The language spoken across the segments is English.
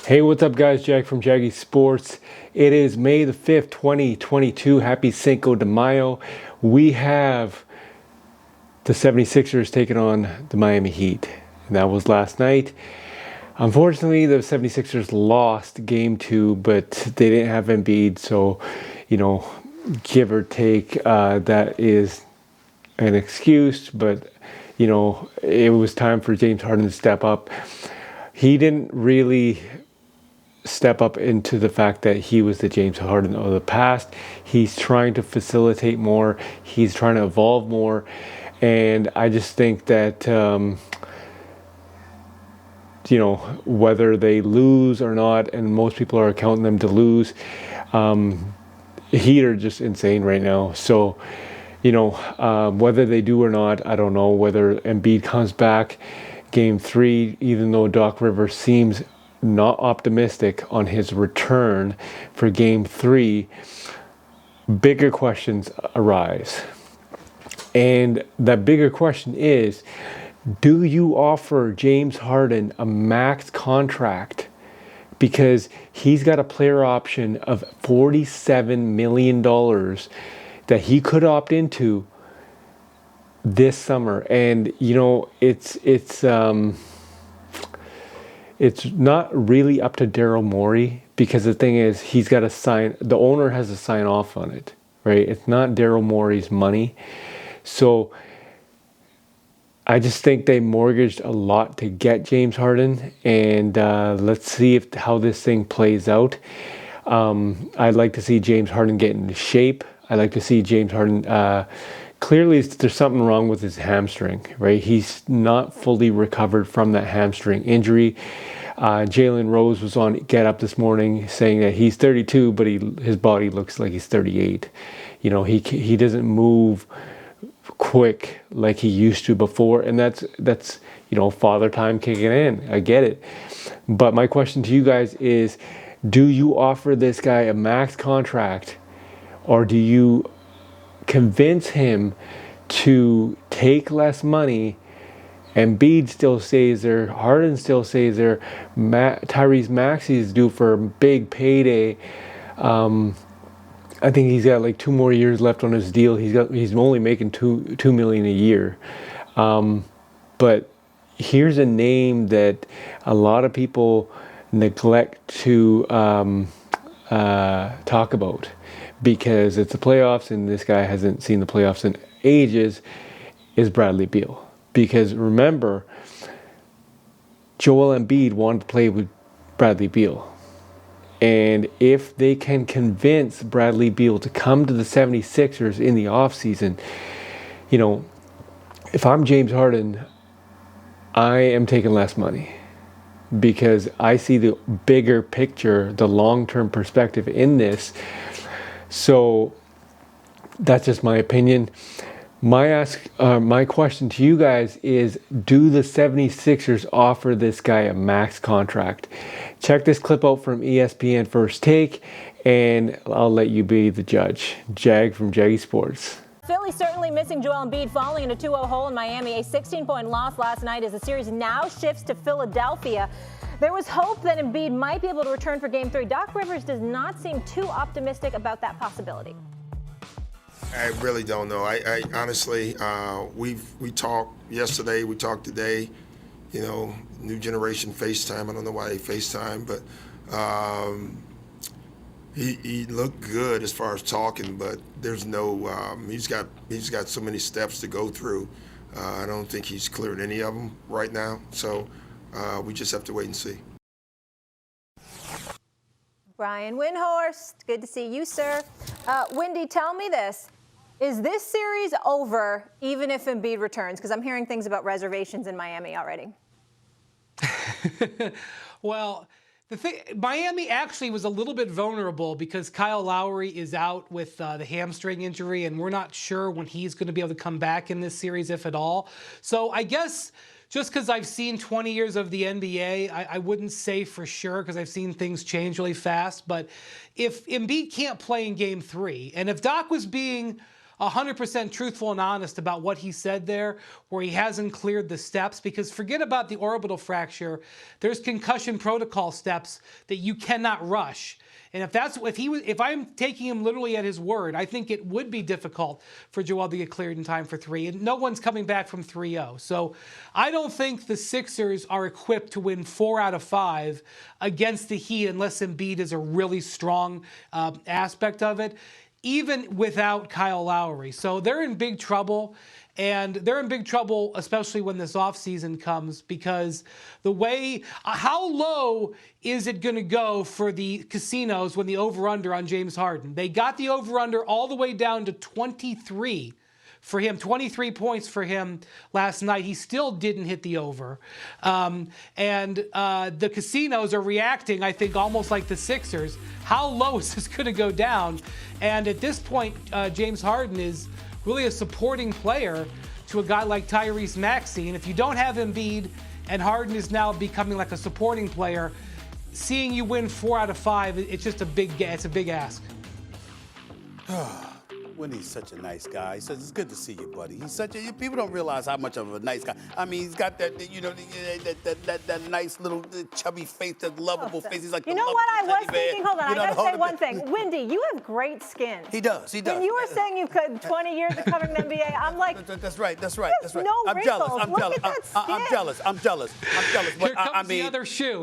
Hey, what's up, guys? Jack from Jaggy Sports. It is May the 5th, 2022. Happy Cinco de Mayo. We have the 76ers taking on the Miami Heat. And that was last night. Unfortunately, the 76ers lost game 2, but they didn't have Embiid. So, give or take, that is an excuse. But, it was time for James Harden to step up. He didn't really step up into the fact that he was the James Harden of the past. He's trying to facilitate more. He's trying to evolve more. And I just think that, whether they lose or not, and most people are counting them to lose, Heat are just insane right now. So, whether they do or not, I don't know. Whether Embiid comes back game 3, even though Doc Rivers seems not optimistic on his return for game 3, bigger questions arise. And that bigger question is, do you offer James Harden a max contract? Because he's got a player option of $47 million that he could opt into this summer. And, it's not really up to Daryl Morey, because the thing is, he's got to sign, the owner has to sign off on it, right? It's not Daryl Morey's money. So I just think they mortgaged a lot to get James Harden, and let's see how this thing plays out. I'd like to see James Harden get into shape. I'd like to see James Harden, clearly there's something wrong with his hamstring, right? He's not fully recovered from that hamstring injury. Jalen Rose was on Get Up this morning saying that he's 32, but his body looks like he's 38. He doesn't move quick like he used to before, and that's father time kicking in. I get it. But my question to you guys is, do you offer this guy a max contract, or do you convince him to take less money? Embiid still stays there. Harden still stays there. Tyrese Maxey is due for a big payday. I think he's got like 2 more years left on his deal. He's only making $2 million a year. But here's a name that a lot of people neglect to talk about, because it's the playoffs and this guy hasn't seen the playoffs in ages, is Bradley Beal. Because remember, Joel Embiid wanted to play with Bradley Beal. And if they can convince Bradley Beal to come to the 76ers in the offseason, if I'm James Harden, I am taking less money, because I see the bigger picture, the long-term perspective in this. So that's just my opinion. My question to you guys is, do the 76ers offer this guy a max contract? Check this clip out from ESPN First Take, and I'll let you be the judge. Jag from Jaggy Sports. Philly certainly missing Joel Embiid, falling in a 2-0 hole in Miami. A 16-point loss last night as the series now shifts to Philadelphia. There was hope that Embiid might be able to return for Game 3. Doc Rivers does not seem too optimistic about that possibility. I really don't know. I honestly, we talked yesterday, we talked today. New generation FaceTime. I don't know why they FaceTime, but he looked good as far as talking. But there's no. He's got so many steps to go through. I don't think he's cleared any of them right now. So we just have to wait and see. Brian Windhorst, good to see you, sir. Windy, tell me this. Is this series over even if Embiid returns? Because I'm hearing things about reservations in Miami already. Well, Miami actually was a little bit vulnerable because Kyle Lowry is out with the hamstring injury, and we're not sure when he's going to be able to come back in this series, if at all. So I guess just because I've seen 20 years of the NBA, I wouldn't say for sure, because I've seen things change really fast. But if Embiid can't play in Game 3, and if Doc was being 100% truthful and honest about what he said there, where he hasn't cleared the steps, because forget about the orbital fracture. There's concussion protocol steps that you cannot rush. And if I'm taking him literally at his word, I think it would be difficult for Joel to get cleared in time for 3. And no one's coming back from 3-0. So I don't think the Sixers are equipped to win 4 out of 5 against the Heat unless Embiid is a really strong aspect of it, even without Kyle Lowry. So they're in big trouble. And they're in big trouble, especially when this offseason comes, because the way, how low is it going to go for the casinos when the over-under on James Harden? They got the over-under all the way down to 23 for him, 23 points for him last night. He still didn't hit the over. The casinos are reacting, I think, almost like the Sixers. How low is this going to go down? And at this point, James Harden is really a supporting player to a guy like Tyrese Maxey. And if you don't have Embiid and Harden is now becoming like a supporting player, seeing you win 4 out of 5, it's just a big ask. Wendy's such a nice guy. He says, it's good to see you, buddy. He's such a, people don't realize how much of a nice guy. I mean, he's got that, that nice little chubby face, that lovable face. He's like, you know what I was thinking? Hold on, I gotta say one thing. Wendy, you have great skin. He does. When you were saying you could 20 years of covering the NBA, I'm like, that's right. No I'm jealous. Look at that skin. I'm jealous. But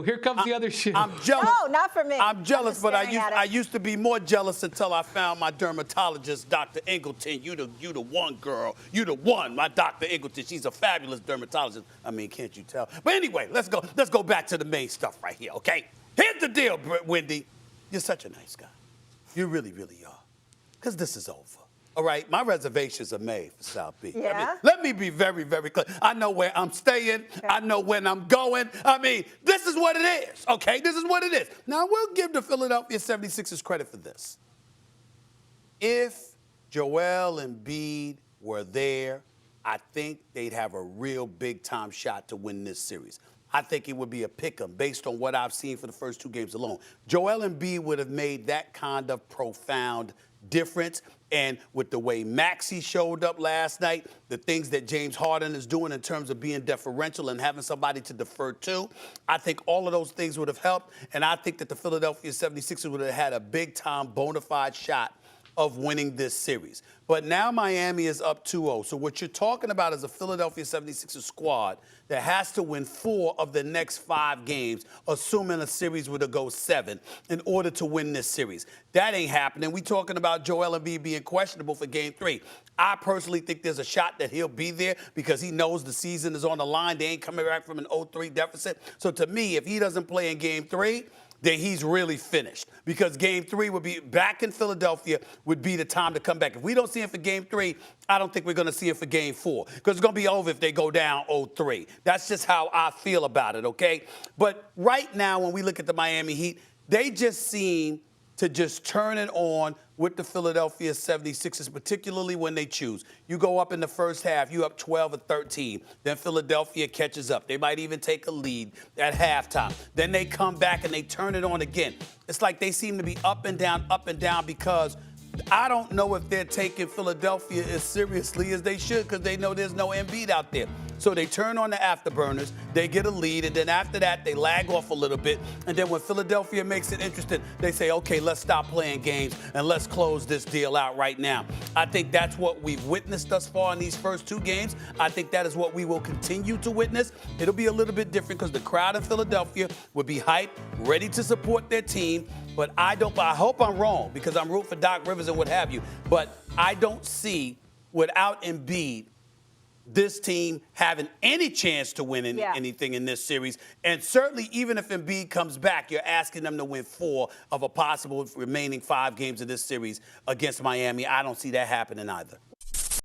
Here comes the other shoe. I'm jealous. No, not for me. I'm jealous, but I used to be more jealous until I found my dermatologist, Dr. Ingleton. You the one, girl. You the one. My Dr. Ingleton. She's a fabulous dermatologist. I mean, can't you tell? But anyway, let's go back to the main stuff right here, okay? Here's the deal, Wendy. You're such a nice guy. You really, really are. Because this is over. All right, my reservations are made for South Beach. Yeah? I mean, let me be very, very clear. I know where I'm staying. Okay. I know when I'm going. I mean, this is what it is, okay? This is what it is. Now, we'll give the Philadelphia 76ers credit for this. If Joel Embiid were there, I think they'd have a real big-time shot to win this series. I think it would be a pick-em based on what I've seen for the first 2 games alone. Joel Embiid would have made that kind of profound difference. And with the way Maxey showed up last night, the things that James Harden is doing in terms of being deferential and having somebody to defer to, I think all of those things would have helped. And I think that the Philadelphia 76ers would have had a big-time bona fide shot of winning this series. But now Miami is up 2-0. So what you're talking about is a Philadelphia 76ers squad that has to win 4 of the next 5 games, assuming a series were to go 7, in order to win this series. That ain't happening. We talking about Joel Embiid being questionable for Game 3. I personally think there's a shot that he'll be there because he knows the season is on the line. They ain't coming back from an 0-3 deficit. So to me, if he doesn't play in Game 3, then he's really finished, because Game 3 would be back in Philadelphia, would be the time to come back. If we don't see him for Game 3, I don't think we're going to see him for Game 4, because it's going to be over if they go down 0-3. That's just how I feel about it, okay? But right now, when we look at the Miami Heat, they just seem to just turn it on with the Philadelphia 76ers, particularly when they choose. You go up in the first half, you up 12-13. Then Philadelphia catches up. They might even take a lead at halftime. Then they come back and they turn it on again. It's like they seem to be up and down, because I don't know if they're taking Philadelphia as seriously as they should, because they know there's no Embiid out there. So they turn on the afterburners, they get a lead, and then after that, they lag off a little bit. And then when Philadelphia makes it interesting, they say, okay, let's stop playing games and let's close this deal out right now. I think that's what we've witnessed thus far in these first 2 games. I think that is what we will continue to witness. It'll be a little bit different because the crowd in Philadelphia will be hyped, ready to support their team. But I hope I'm wrong, because I'm rooting for Doc Rivers and what have you. But I don't see, without Embiid, this team having any chance to win anything in this series. And certainly, even if Embiid comes back, you're asking them to win 4 of a possible remaining 5 games of this series against Miami. I don't see that happening either.